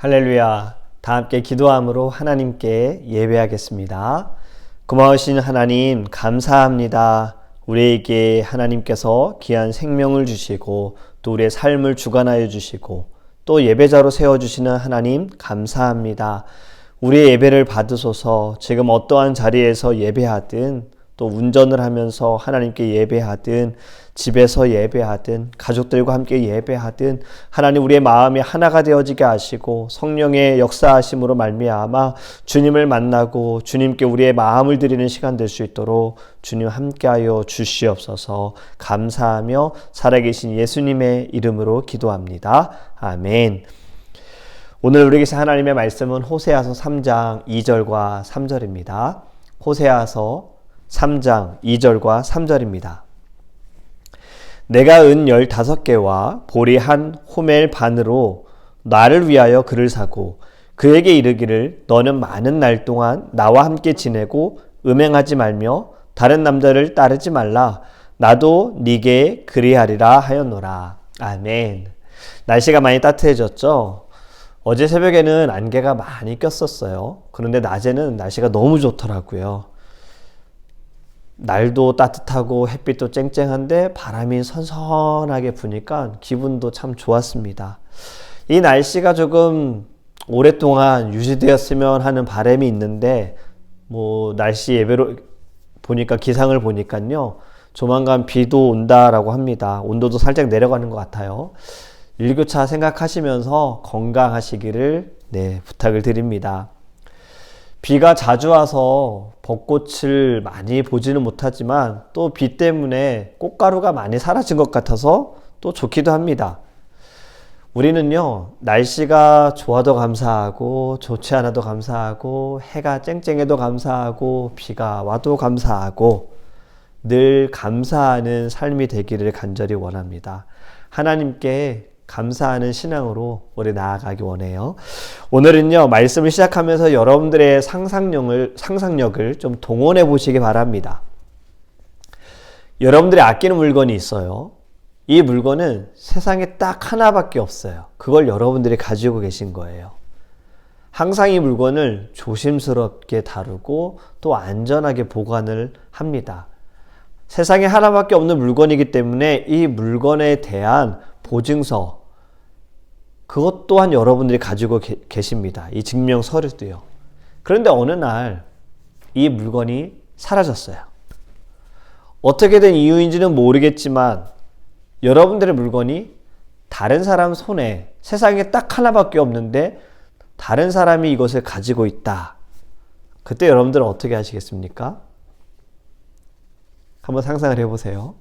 할렐루야. 다 함께 기도함으로 하나님께 예배하겠습니다. 고마우신 하나님 감사합니다. 우리에게 하나님께서 귀한 생명을 주시고 또 우리의 삶을 주관하여 주시고 또 예배자로 세워주시는 하나님 감사합니다. 우리의 예배를 받으소서. 지금 어떠한 자리에서 예배하든 또 운전을 하면서 하나님께 예배하든 집에서 예배하든 가족들과 함께 예배하든 하나님 우리의 마음이 하나가 되어지게 하시고 성령의 역사하심으로 말미암아 주님을 만나고 주님께 우리의 마음을 드리는 시간 될 수 있도록 주님 함께하여 주시옵소서. 감사하며 살아계신 예수님의 이름으로 기도합니다. 아멘. 오늘 우리에게 하나님의 말씀은 호세아서 3장 2절과 3절입니다. 호세아서 3장 2절과 3절입니다. 내가 은 15개와 보리 한 호멜 반으로 나를 위하여 그를 사고 그에게 이르기를 너는 많은 날 동안 나와 함께 지내고 음행하지 말며 다른 남자를 따르지 말라. 나도 네게 그리하리라 하였노라. 아멘. 날씨가 많이 따뜻해졌죠? 어제 새벽에는 안개가 많이 꼈었어요. 그런데 낮에는 날씨가 너무 좋더라고요. 날도 따뜻하고 햇빛도 쨍쨍한데 바람이 선선하게 부니까 기분도 참 좋았습니다. 이 날씨가 조금 오랫동안 유지되었으면 하는 바람이 있는데 날씨 예배로 보니까 기상을 보니까요. 조만간 비도 온다라고 합니다. 온도도 살짝 내려가는 것 같아요. 일교차 생각하시면서 건강하시기를 부탁을 드립니다. 비가 자주 와서 벚꽃을 많이 보지는 못하지만 또 비 때문에 꽃가루가 많이 사라진 것 같아서 또 좋기도 합니다. 우리는요, 날씨가 좋아도 감사하고 좋지 않아도 감사하고 해가 쨍쨍해도 감사하고 비가 와도 감사하고 늘 감사하는 삶이 되기를 간절히 원합니다. 하나님께 감사하는 신앙으로 우리 나아가기 원해요. 오늘은요, 말씀을 시작하면서 여러분들의 상상력을 좀 동원해 보시기 바랍니다. 여러분들이 아끼는 물건이 있어요. 이 물건은 세상에 딱 하나밖에 없어요. 그걸 여러분들이 가지고 계신 거예요. 항상 이 물건을 조심스럽게 다루고 또 안전하게 보관을 합니다. 세상에 하나밖에 없는 물건이기 때문에 이 물건에 대한 보증서, 그것 또한 여러분들이 가지고 계십니다. 이 증명 서류도요. 그런데 어느 날 이 물건이 사라졌어요. 어떻게 된 이유인지는 모르겠지만 여러분들의 물건이 다른 사람 손에, 세상에 딱 하나밖에 없는데 다른 사람이 이것을 가지고 있다. 그때 여러분들은 어떻게 하시겠습니까? 한번 상상을 해보세요.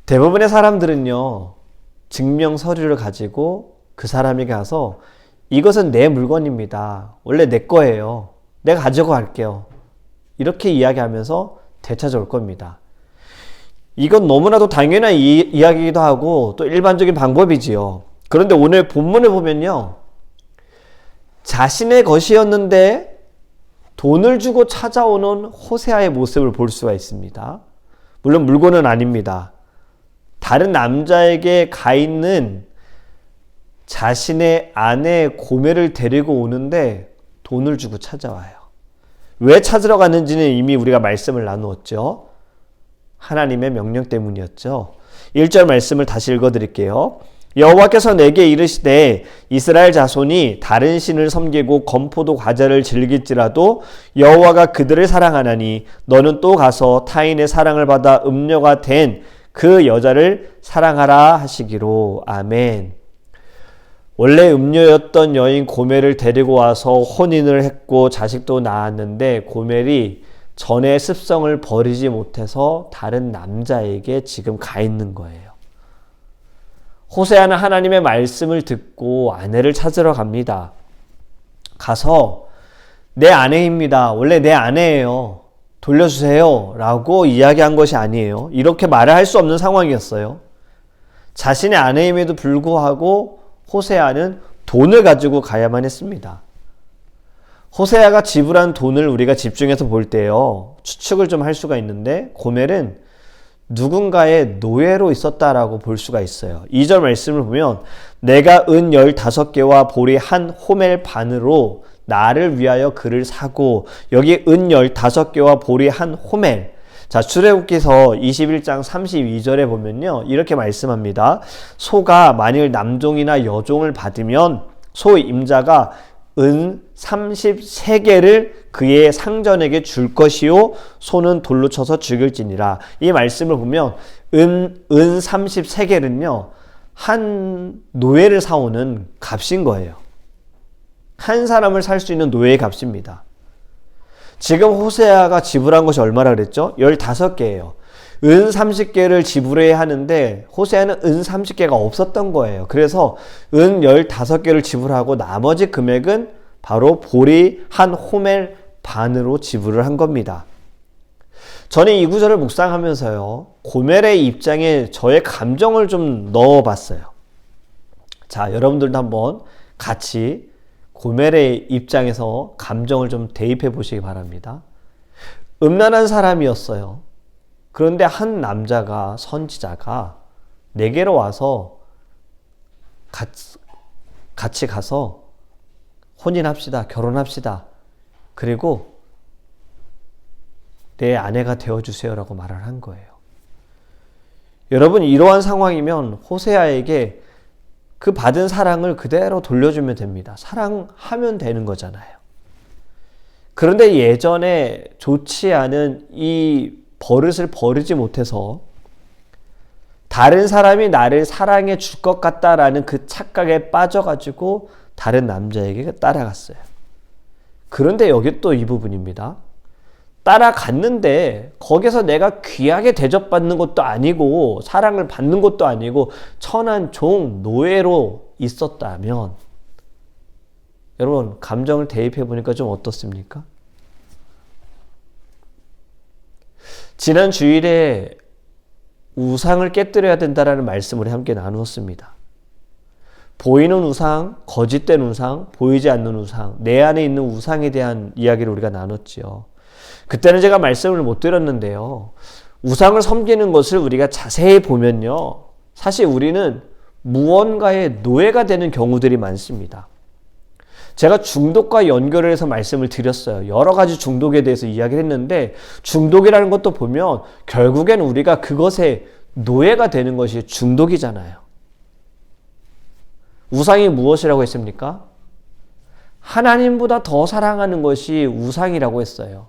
대부분의 사람들은요, 증명 서류를 가지고 그 사람에게 가서 이것은 내 물건입니다. 원래 내 거예요. 내가 가지고 갈게요. 이렇게 이야기하면서 되찾아올 겁니다. 이건 너무나도 당연한 이야기이기도 하고 또 일반적인 방법이지요. 그런데 오늘 본문을 보면요, 자신의 것이었는데 돈을 주고 찾아오는 호세아의 모습을 볼 수가 있습니다. 물론 물건은 아닙니다. 다른 남자에게 가 있는 자신의 아내 고멜을 데리고 오는데 돈을 주고 찾아와요. 왜 찾으러 갔는지는 이미 우리가 말씀을 나누었죠. 하나님의 명령 때문이었죠. 1절 말씀을 다시 읽어드릴게요. 여호와께서 내게 이르시되 이스라엘 자손이 다른 신을 섬기고 건포도 과자를 즐길지라도 여호와가 그들을 사랑하나니 너는 또 가서 타인의 사랑을 받아 음녀가 된 그 여자를 사랑하라 하시기로. 아멘. 원래 음녀였던 여인 고멜을 데리고 와서 혼인을 했고 자식도 낳았는데 고멜이 전의 습성을 버리지 못해서 다른 남자에게 지금 가 있는 거예요. 호세아는 하나님의 말씀을 듣고 아내를 찾으러 갑니다. 가서 내 아내입니다. 원래 내 아내예요. 돌려주세요. 라고 이야기한 것이 아니에요. 이렇게 말을 할 수 없는 상황이었어요. 자신의 아내임에도 불구하고 호세아는 돈을 가지고 가야만 했습니다. 호세아가 지불한 돈을 우리가 집중해서 볼 때요, 추측을 좀 할 수가 있는데 고멜은 누군가의 노예로 있었다라고 볼 수가 있어요. 2절 말씀을 보면 내가 은 15개와 보리 한 호멜 반으로 나를 위하여 그를 사고, 여기 은 15개와 보리 한 호멜. 자, 출애굽기서 21장 32절에 보면요, 이렇게 말씀합니다. 소가 만일 남종이나 여종을 받으면 소 임자가 은 33개를 그의 상전에게 줄 것이요 소는 돌로 쳐서 죽일지니라. 이 말씀을 보면 은 33개는요 한 노예를 사오는 값인 거예요. 한 사람을 살 수 있는 노예의 값입니다. 지금 호세아가 지불한 것이 얼마나 그랬죠? 15개예요. 은 30개를 지불해야 하는데 호세아는 은 30개가 없었던 거예요. 그래서 은 15개를 지불하고 나머지 금액은 바로 보리 한 호멜 반으로 지불을 한 겁니다. 저는 이 구절을 묵상하면서요, 고멜의 입장에 저의 감정을 좀 넣어봤어요. 자, 여러분들도 한번 같이 고멜의 입장에서 감정을 좀 대입해 보시기 바랍니다. 음란한 사람이었어요. 그런데 한 남자가, 선지자가 내게로 와서 같이 가서 혼인합시다, 결혼합시다, 그리고 내 아내가 되어주세요라고 말을 한 거예요. 여러분, 이러한 상황이면 호세아에게 그 받은 사랑을 그대로 돌려주면 됩니다. 사랑하면 되는 거잖아요. 그런데 예전에 좋지 않은 이 버릇을 버리지 못해서 다른 사람이 나를 사랑해 줄 것 같다라는 그 착각에 빠져가지고 다른 남자에게 따라갔어요. 그런데 여기 또 이 부분입니다. 따라갔는데 거기서 내가 귀하게 대접받는 것도 아니고 사랑을 받는 것도 아니고 천한 종, 노예로 있었다면, 여러분 감정을 대입해 보니까 좀 어떻습니까? 지난 주일에 우상을 깨뜨려야 된다라는 말씀을 함께 나누었습니다. 보이는 우상, 거짓된 우상, 보이지 않는 우상, 내 안에 있는 우상에 대한 이야기를 우리가 나눴지요. 그때는 제가 말씀을 못 드렸는데요, 우상을 섬기는 것을 우리가 자세히 보면요, 사실 우리는 무언가의 노예가 되는 경우들이 많습니다. 제가 중독과 연결을 해서 말씀을 드렸어요. 여러 가지 중독에 대해서 이야기를 했는데, 중독이라는 것도 보면 결국엔 우리가 그것에 노예가 되는 것이 중독이잖아요. 우상이 무엇이라고 했습니까? 하나님보다 더 사랑하는 것이 우상이라고 했어요.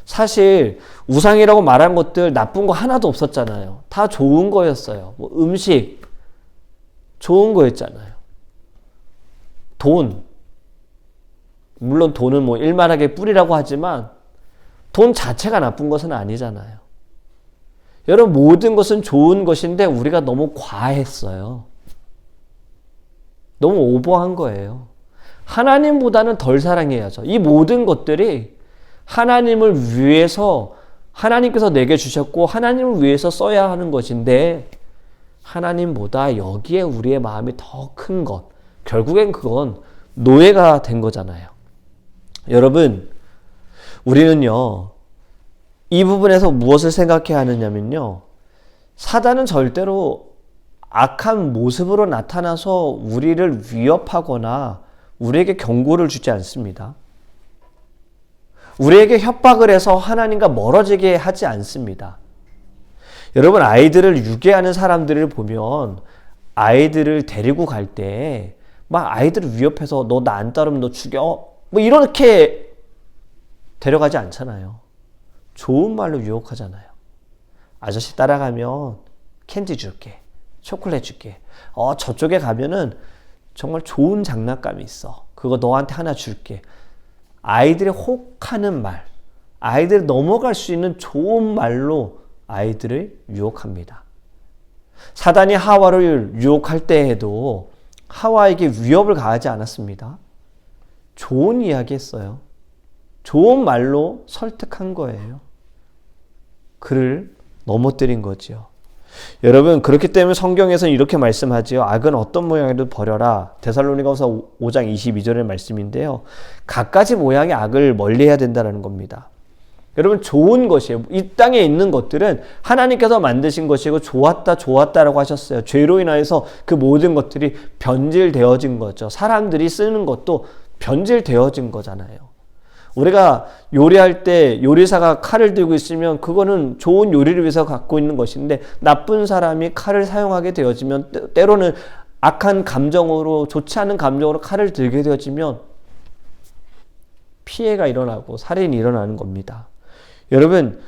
사실 우상이라고 말한 것들 나쁜 거 하나도 없었잖아요. 다 좋은 거였어요. 뭐 음식 좋은 거였잖아요. 돈, 물론 돈은 뭐 일만하게 뿌리라고 하지만 돈 자체가 나쁜 것은 아니잖아요. 여러분, 모든 것은 좋은 것인데 우리가 너무 과했어요. 너무 오버한 거예요. 하나님보다는 덜 사랑해야죠. 이 모든 것들이 하나님을 위해서, 하나님께서 내게 주셨고 하나님을 위해서 써야 하는 것인데, 하나님보다 여기에 우리의 마음이 더 큰 것, 결국엔 그건 노예가 된 거잖아요. 여러분, 우리는요, 이 부분에서 무엇을 생각해야 하느냐면요, 사단은 절대로 악한 모습으로 나타나서 우리를 위협하거나 우리에게 경고를 주지 않습니다. 우리에게 협박을 해서 하나님과 멀어지게 하지 않습니다. 여러분, 아이들을 유괴하는 사람들을 보면 아이들을 데리고 갈 때 막 아이들을 위협해서 너 나 안 따르면 너 죽여, 뭐 이렇게 데려가지 않잖아요. 좋은 말로 유혹하잖아요. 아저씨 따라가면 캔디 줄게, 초콜릿 줄게, 저쪽에 가면은 정말 좋은 장난감이 있어, 그거 너한테 하나 줄게. 아이들의 혹하는 말, 아이들이 넘어갈 수 있는 좋은 말로 아이들을 유혹합니다. 사단이 하와를 유혹할 때에도 하와에게 위협을 가하지 않았습니다. 좋은 이야기 했어요. 좋은 말로 설득한 거예요. 그를 넘어뜨린 거지요. 여러분, 그렇기 때문에 성경에서는 이렇게 말씀하지요. 악은 어떤 모양이라도 버려라. 데살로니가서 5장 22절의 말씀인데요, 갖가지 모양의 악을 멀리해야 된다는 겁니다. 여러분 좋은 것이에요. 이 땅에 있는 것들은 하나님께서 만드신 것이고 좋았다라고 하셨어요. 죄로 인하여서 그 모든 것들이 변질되어진 거죠. 사람들이 쓰는 것도 변질되어진 거잖아요. 우리가 요리할 때 요리사가 칼을 들고 있으면 그거는 좋은 요리를 위해서 갖고 있는 것인데 나쁜 사람이 칼을 사용하게 되어지면 때로는 악한 감정으로 좋지 않은 감정으로 칼을 들게 되어지면 피해가 일어나고 살인이 일어나는 겁니다. 여러분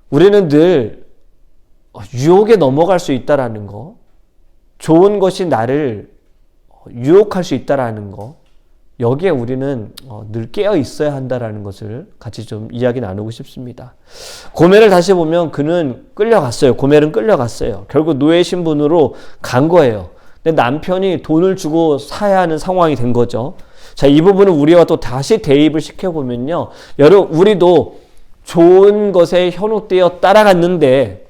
우리는 늘 유혹에 넘어갈 수 있다라는 거, 좋은 것이 나를 유혹할 수 있다라는 거, 여기에 우리는 늘 깨어 있어야 한다라는 것을 같이 좀 이야기 나누고 싶습니다. 고멜을 다시 보면 그는 끌려갔어요. 고멜은 끌려갔어요. 결국 노예 신분으로 간 거예요. 근데 남편이 돈을 주고 사야 하는 상황이 된 거죠. 자, 이 부분은 우리와 또 다시 대입을 시켜보면요. 여러분, 우리도 좋은 것에 현혹되어 따라갔는데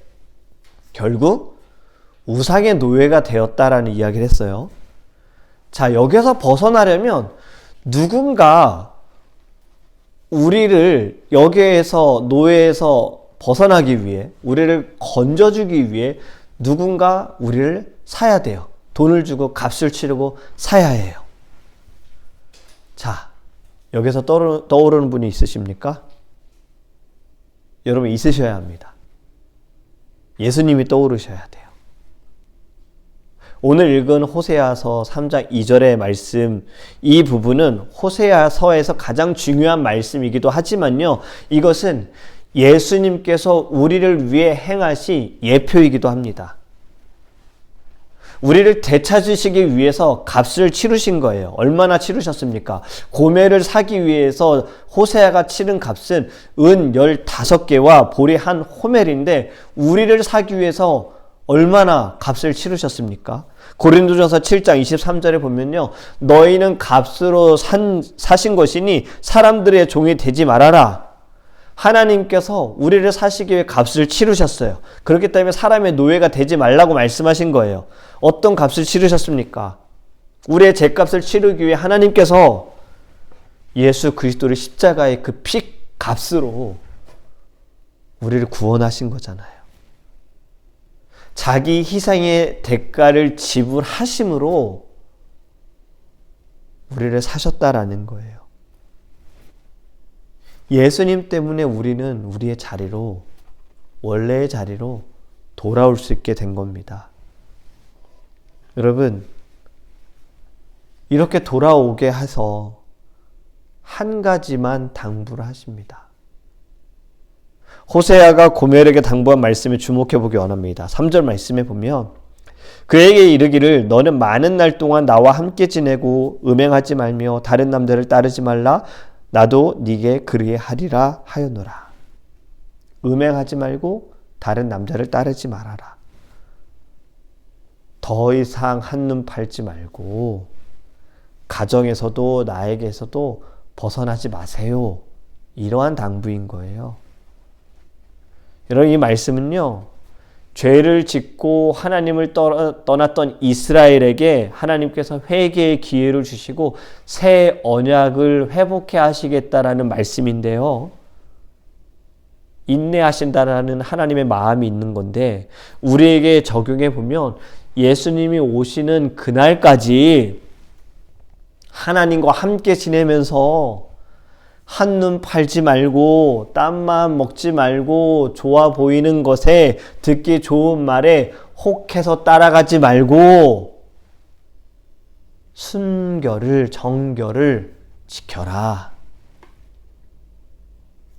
결국 우상의 노예가 되었다라는 이야기를 했어요. 자, 여기서 벗어나려면 누군가 우리를 여기에서 노예에서 벗어나기 위해, 우리를 건져주기 위해 누군가 우리를 사야 돼요. 돈을 주고 값을 치르고 사야 해요. 자, 여기서 떠오르는 분이 있으십니까? 여러분 있으셔야 합니다. 예수님이 떠오르셔야 돼요. 오늘 읽은 호세아서 3장 2절의 말씀, 이 부분은 호세아서에서 가장 중요한 말씀이기도 하지만요, 이것은 예수님께서 우리를 위해 행하신 예표이기도 합니다. 우리를 되찾으시기 위해서 값을 치르신 거예요. 얼마나 치르셨습니까? 고멜을 사기 위해서 호세아가 치른 값은 은 15개와 보리 한 호멜인데 우리를 사기 위해서 얼마나 값을 치르셨습니까? 고린도전서 7장 23절에 보면요, 너희는 값으로 사신 것이니 사람들의 종이 되지 말아라. 하나님께서 우리를 사시기 위해 값을 치르셨어요. 그렇기 때문에 사람의 노예가 되지 말라고 말씀하신 거예요. 어떤 값을 치르셨습니까? 우리의 죄값을 치르기 위해 하나님께서 예수 그리스도를 십자가의 그 피 값으로 우리를 구원하신 거잖아요. 자기 희생의 대가를 지불하심으로 우리를 사셨다라는 거예요. 예수님 때문에 우리는 우리의 자리로, 원래의 자리로 돌아올 수 있게 된 겁니다. 여러분, 이렇게 돌아오게 해서 한 가지만 당부를 하십니다. 호세아가 고멜에게 당부한 말씀에 주목해 보기 원합니다. 3절 말씀에 보면 그에게 이르기를 너는 많은 날 동안 나와 함께 지내고 음행하지 말며 다른 남자를 따르지 말라. 나도 네게 그리하리라 하였노라. 음행하지 말고 다른 남자를 따르지 말아라. 더 이상 한눈 팔지 말고 가정에서도 나에게서도 벗어나지 마세요. 이러한 당부인 거예요. 여러분, 이 말씀은요, 죄를 짓고 하나님을 떠났던 이스라엘에게 하나님께서 회개의 기회를 주시고 새 언약을 회복해 하시겠다라는 말씀인데요, 인내하신다라는 하나님의 마음이 있는 건데, 우리에게 적용해 보면 예수님이 오시는 그날까지 하나님과 함께 지내면서 한눈 팔지 말고 땀만 먹지 말고 좋아 보이는 것에, 듣기 좋은 말에 혹해서 따라가지 말고 순결을, 정결을 지켜라.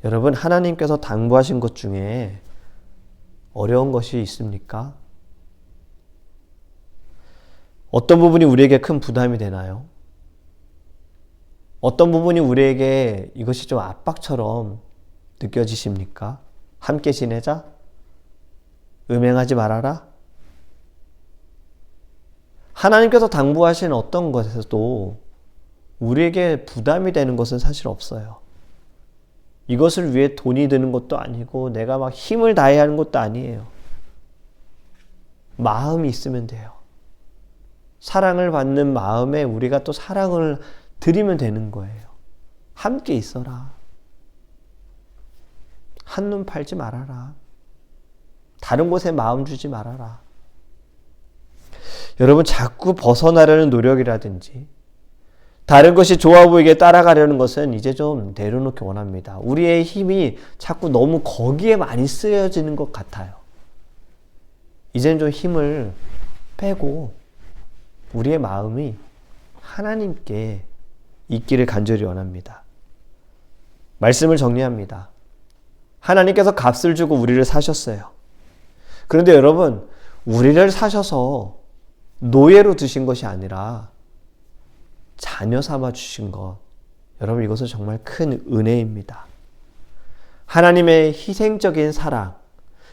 여러분, 하나님께서 당부하신 것 중에 어려운 것이 있습니까? 어떤 부분이 우리에게 큰 부담이 되나요? 어떤 부분이 우리에게 이것이 좀 압박처럼 느껴지십니까? 함께 지내자? 음행하지 말아라? 하나님께서 당부하신 어떤 것에서도 우리에게 부담이 되는 것은 사실 없어요. 이것을 위해 돈이 드는 것도 아니고 내가 막 힘을 다해야 하는 것도 아니에요. 마음이 있으면 돼요. 사랑을 받는 마음에 우리가 또 사랑을 드리면 되는 거예요. 함께 있어라. 한눈 팔지 말아라. 다른 곳에 마음 주지 말아라. 여러분, 자꾸 벗어나려는 노력이라든지 다른 것이 좋아 보이게 따라가려는 것은 이제 좀 내려놓기 원합니다. 우리의 힘이 자꾸 너무 거기에 많이 쓰여지는 것 같아요. 이제는 좀 힘을 빼고 우리의 마음이 하나님께 있기를 간절히 원합니다. 말씀을 정리합니다. 하나님께서 값을 주고 우리를 사셨어요. 그런데 여러분, 우리를 사셔서 노예로 두신 것이 아니라 자녀 삼아 주신 것, 여러분, 이것은 정말 큰 은혜입니다. 하나님의 희생적인 사랑,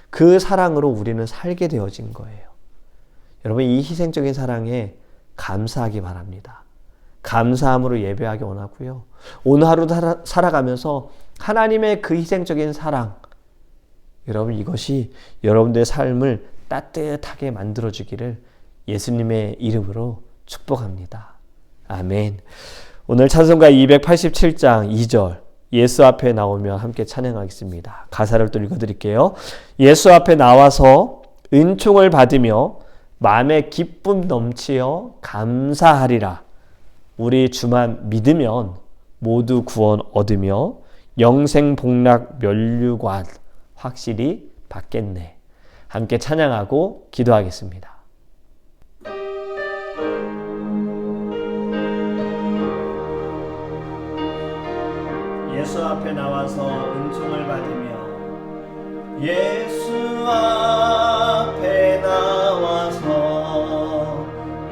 그 사랑으로 우리는 살게 되어진 거예요. 여러분, 이 희생적인 사랑에 감사하기 바랍니다. 감사함으로 예배하기 원하고요. 오늘 하루 살아가면서 하나님의 그 희생적인 사랑, 여러분, 이것이 여러분들의 삶을 따뜻하게 만들어주기를 예수님의 이름으로 축복합니다. 아멘. 오늘 찬송가 287장 2절, 예수 앞에 나오며 함께 찬양하겠습니다. 가사를 또 읽어드릴게요. 예수 앞에 나와서 은총을 받으며 마음에 기쁨 넘치어 감사하리라. 우리 주만 믿으면 모두 구원 얻으며 영생 복락 면류관 확실히 받겠네. 함께 찬양하고 기도하겠습니다. 예수 앞에 나와서 은총을 받으며 예수 앞에 나와서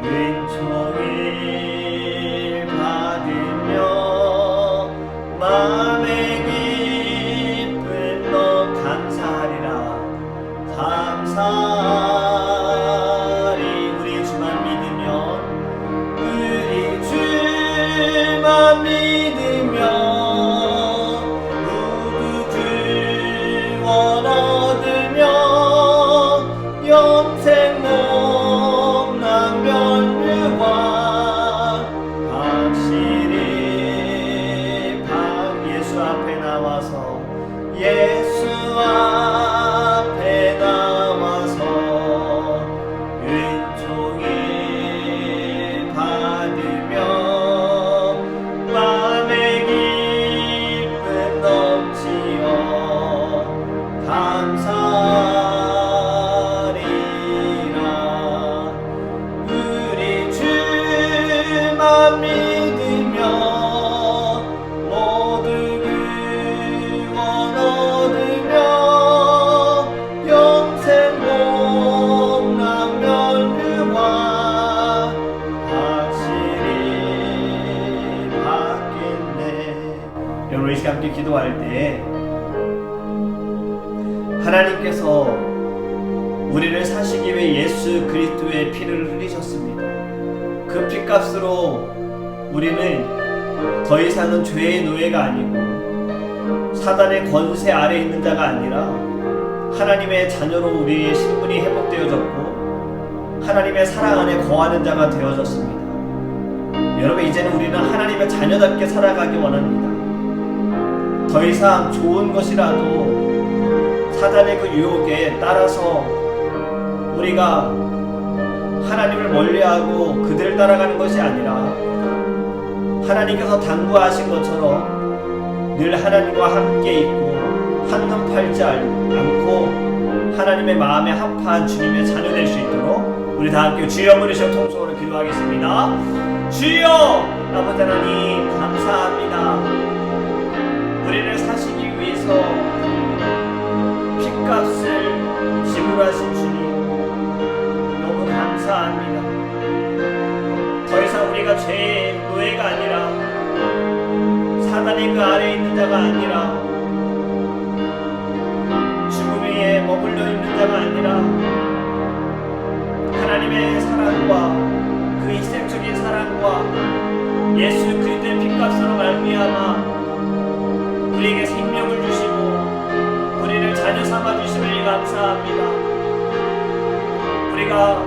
은총을 받으며 마음의 기쁨 너 감사하리라. 감사하리. 우리 주만 믿으면 우리 주만 믿으면 영생 복락 면류관 확실히 예수 앞에 나와서 예수 앞에 나와서 은총을 받으며 마음의 기쁨 넘치어 감사 믿으며 모두 구원 얻으며 영생 복락 면류관 확실히 받겠네. 여러분, 이 시간 함께 기도할 때 하나님께서 우리를 사시기 위해 예수 그리스도의 피를 흘리셨습니다. 그 피값으로 우리는 더 이상은 죄의 노예가 아니고 사단의 권세 아래에 있는 자가 아니라 하나님의 자녀로 우리의 신분이 회복되어졌고 하나님의 사랑 안에 거하는 자가 되어졌습니다. 여러분, 이제는 우리는 하나님의 자녀답게 살아가기 원합니다. 더 이상 좋은 것이라도 사단의 그 유혹에 따라서 우리가 하나님을 멀리하고 그들을 따라가는 것이 아니라 하나님께서 당부하신 것처럼 늘 하나님과 함께 있고 한눈 팔지 않고 하나님의 마음에 합한 주님의 자녀 될 수 있도록 우리 다 함께 주여 부르시어 통성으로 기도하겠습니다. 주여, 아버지 하나님 감사합니다. 우리를 사시기 위해서 핏값을 지불하신 주님 너무 감사합니다. 더 이상 우리가 죄의 노예가 아니라 사단의 그 아래에 있는 자가 아니라 죽음 위에 머물러 있는 자가 아니라 하나님의 사랑과 그 희생적인 사랑과 예수 그리스도의 핏값으로 말미암아 우리에게 생명을 주시고 우리를 자녀 삼아 주심을 감사합니다. 우리가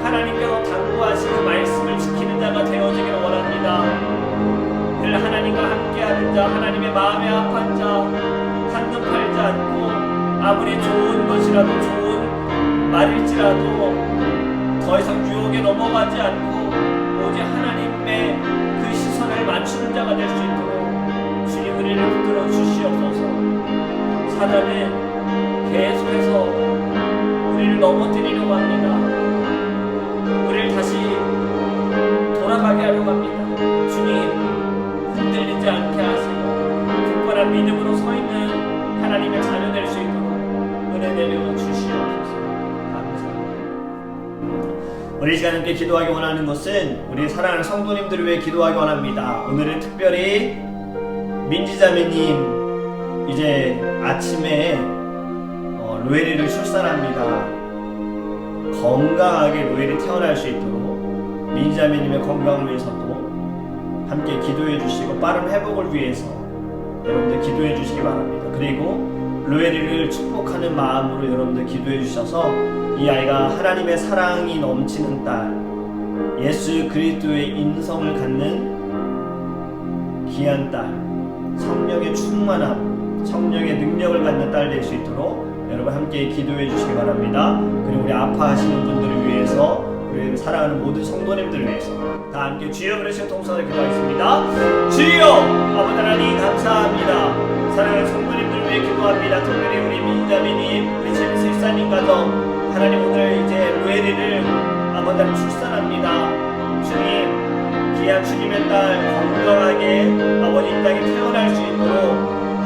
하나님께서 당부하신 그 말씀을 지키는 자가 되어지기를 원합니다. 늘 하나님과 함께하는 자, 하나님의 마음에 합한 자, 한눈 팔지 않고 아무리 좋은 것이라도 좋은 말일지라도 더 이상 유혹에 넘어가지 않고 오직 하나님의 그 시선을 맞추는 자가 될 수 있도록 주님 우리를 붙들어 주시옵소서. 사단은 계속해서 우리를 넘어뜨리려고 합니다. 우리를 다시 돌아가게 하려고 합니다. 주님 흔들리지 않게 하시고 굳건한 믿음으로 서 있는 하나님의 자녀 될 수 있도록 은혜 내려 주시옵소서. 우리 이 시간 함께 기도하기 원하는 것은 우리 사랑하는 성도님들을 위해 기도하기 원합니다. 오늘은 특별히 민지자매님 이제 아침에 로엘이를 출산합니다. 건강하게 로엘이 태어날 수 있도록 민지자매님의 건강을 위해서도 함께 기도해 주시고 빠른 회복을 위해서 여러분들 기도해 주시기 바랍니다. 그리고 로엘이를 축복하는 마음으로 여러분들 기도해 주셔서 이 아이가 하나님의 사랑이 넘치는 딸, 예수 그리스도의 인성을 갖는 귀한 딸, 성령의 충만함, 성령의 능력을 갖는 딸 될 수 있도록 여러분 함께 기도해 주시기 바랍니다. 그리고 우리 아파하시는 분들을 위해서, 우리 사랑하는 모든 성도님들을 위해서 다 함께 주여 부르시고 통성을 기도하겠습니다. 주여 아버지 하나님 감사합니다. 사랑하는 성도님들을 위해 기도합니다. 특별히 우리 민자매님, 우리 제임스 일사님 가정 하나님 오늘 이제 로엘이를 아버지 하나님 출산합니다. 주님 귀한 주님의 딸 건강하게 아버지 이 땅에 태어날 수 있도록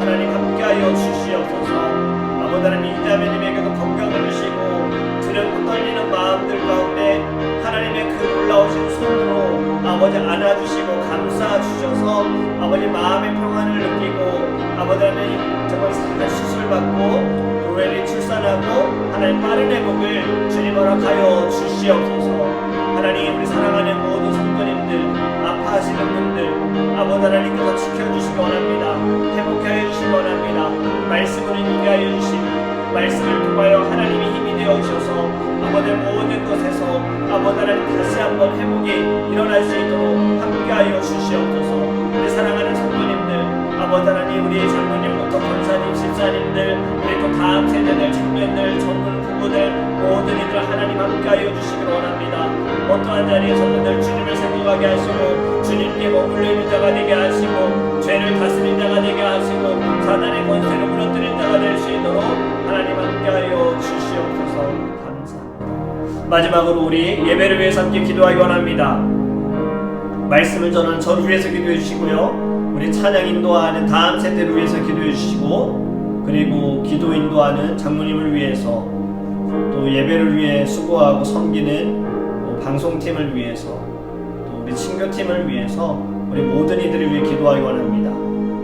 하나님 함께하여 주시옵소서. 아버지 하나님 민자매님에게도 건강을 주시고 두렵고 떨리는 마음들 가운데 하나님의 그 놀라우신 손으로 아버지 안아주시고 감싸주셔서 아버지 마음의 평안을 느끼고 아버지 하나님 정말 상한 수술받고 로엘이 출산하고 하나님 빠른 회복을 주님 허락하여 주시옵소서. 하나님 우리 사랑하는 모든 성도님들 아파하시는 분들 아버지 하나님께서 지켜주시기 원합니다. 회복하여 주시기 원합니다. 말씀을 이기게 하여 주시고 말씀을 통하여 하나님이 힘이 되어 주셔서 아버지 모든 것에서 아버지 하나님 다시 한번 회복이 일어날 수 있도록 함께하여 주시옵소서. 우리 사랑하는 성도님들 아버지 하나님 우리 장로님부터 권사님 집사님들 우리 또 다음 세대들 청년들 전문 부부들 모든 이들 하나님 함께하여 주시기를 원합니다. 어떠한 자리에서도 늘 주님을 생각하게 하시고 주님께 머물러 있는 자가 되게 하시고 죄를 다스린 자가 되게 하시고 사단의 권세를 무너뜨린 자가 될 수 있도록 하나님 함께하여 주시옵소서. 감사합니다. 마지막으로 우리 예배를 위해서 함께 기도하기 원합니다. 말씀을 전하는 저를 위해서 기도해 주시고요. 우리 찬양 인도하는 다음 세대를 위해서 기도해 주시고 그리고 기도 인도하는 장로님을 위해서 또 예배를 위해 수고하고 섬기는 방송팀을 위해서 또 우리 친교팀을 위해서 우리 모든 이들을 위해 기도하기 원합니다.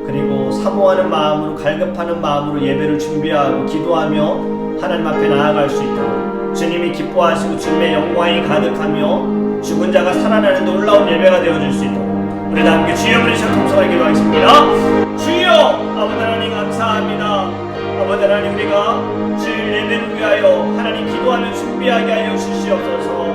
그리고 사모하는 마음으로 갈급하는 마음으로 예배를 준비하고 기도하며 하나님 앞에 나아갈 수 있도록 주님이 기뻐하시고 주님의 영광이 가득하며 죽은 자가 살아나는 놀라운 예배가 되어줄 수 있도록 우리 다 함께 주여 부르시고 통성하게 기도하겠습니다. 주여 아버지 하나님 감사합니다. 아버지 하나님 우리가 주일 예배를 위하여 하나님 기도하며 준비하게 하여 주시옵소서.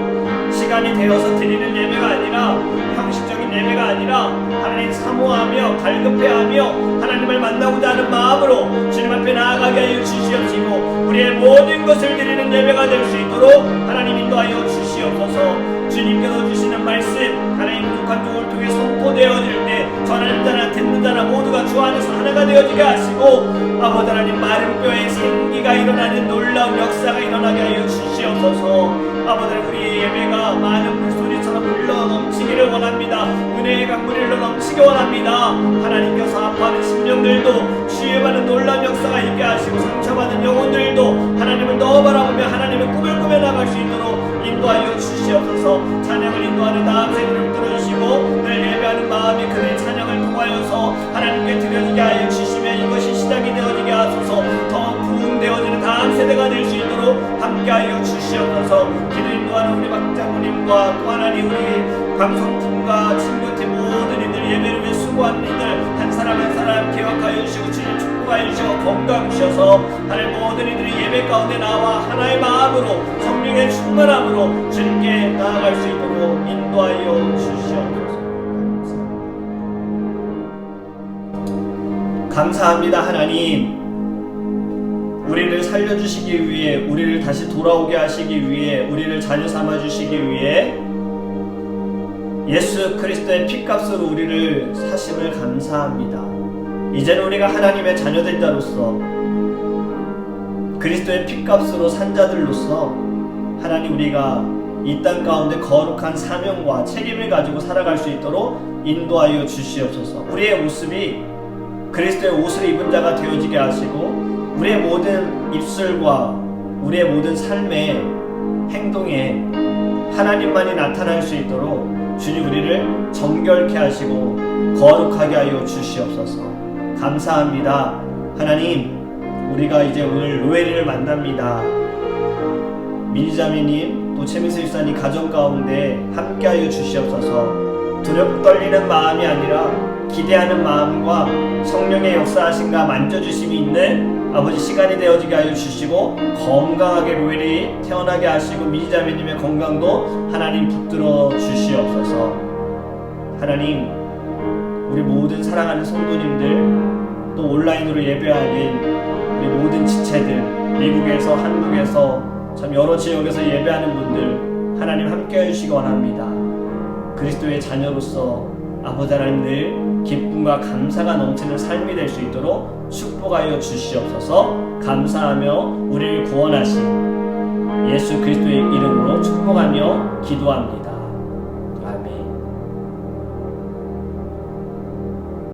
시간이 되어서 드리는 예배가 아니라 형식적인 예배가 아니라 하나님 사모하며 갈급해하며 하나님을 만나고자 하는 마음으로 주님 앞에 나아가게 하여 주시옵시고 우리의 모든 것을 드리는 예배가 될 수 있도록 하나님 인도하여 주시옵소서. 주님께서 주시는 말씀 하나님 부족한 종을 통해 선포되어질 때 전하는 자나 듣는 자나 모두가 주 안에서 하나가 되어지게 하시고 아버지 하나님 마른 뼈에 생기가 일어나는 놀라운 역사가 일어나게 하여 주시옵소서. 아버지 하나님 우리의 예배가 많은 물소리처럼 흘러 넘치기를 원합니다. 은혜의 강물이 흘러 넘치기 원합니다. 하나님께서 아파하는 심령들도 치유받는 놀라운 역사가 있게 하시고 상처받은 영혼들도 하나님을 더 바라보며 하나님의 꿈을 꾸며 나갈 수 있도록 인도하여 주시옵소서. 찬양을 인도하는 다음 세대를 들어주시고 늘 예배하는 마음이 그들의 찬양을 통하여서 하나님께 드려지게 하여 주시며 이것이 시작이 되어지게 하소서. 더 부흥되어지는 다음 세대가 될 수 있도록 함께하여 주시옵소서. 기도 인도하는 우리 박장모님과 또 하나님 우리 방송팀과 친구팀 모든 이들 예배를 위해 수고하는 이들 한 사람 한 사람 기억하여 주시고 주님 축복하여 주시고 건강 주셔서 하나님 모든 이들이 예배 가운데 나와 하나의 마음으로 성령의 충만함으로 주님께 나아갈 수 있도록 인도하여 주시옵소서. 감사합니다. 하나님 우리를 살려주시기 위해, 우리를 다시 돌아오게 하시기 위해, 우리를 자녀 삼아주시기 위해 예수 그리스도의 피값으로 우리를 사심을 감사합니다. 이제는 우리가 하나님의 자녀된 자로서, 그리스도의 피값으로 산 자들로서 하나님, 우리가 이 땅 가운데 거룩한 사명과 책임을 가지고 살아갈 수 있도록 인도하여 주시옵소서. 우리의 모습이 그리스도의 옷을 입은 자가 되어지게 하시고, 우리의 모든 입술과 우리의 모든 삶의 행동에 하나님만이 나타날 수 있도록 주님, 우리를 정결케 하시고 거룩하게 하여 주시옵소서. 감사합니다. 하나님, 우리가 이제 오늘 로엘이를 만납니다. 미니자매님, 또 최미수 집사님 가정 가운데 함께하여 주시옵소서. 두렵 떨리는 마음이 아니라 기대하는 마음과 성령의 역사하심과 만져주심이 있는 아버지 시간이 되어지게 하여 주시고, 건강하게 로엘이 태어나게 하시고, 미니자매님의 건강도 하나님 붙들어 주시옵소서. 하나님, 우리 모든 사랑하는 성도님들, 또 온라인으로 예배하는 우리 모든 지체들, 미국에서, 한국에서, 참 여러 지역에서 예배하는 분들, 하나님 함께해 주시기 원합니다. 그리스도의 자녀로서 아버지 하나님 늘 기쁨과 감사가 넘치는 삶이 될 수 있도록 축복하여 주시옵소서. 감사하며 우리를 구원하신 예수 그리스도의 이름으로 축복하며 기도합니다.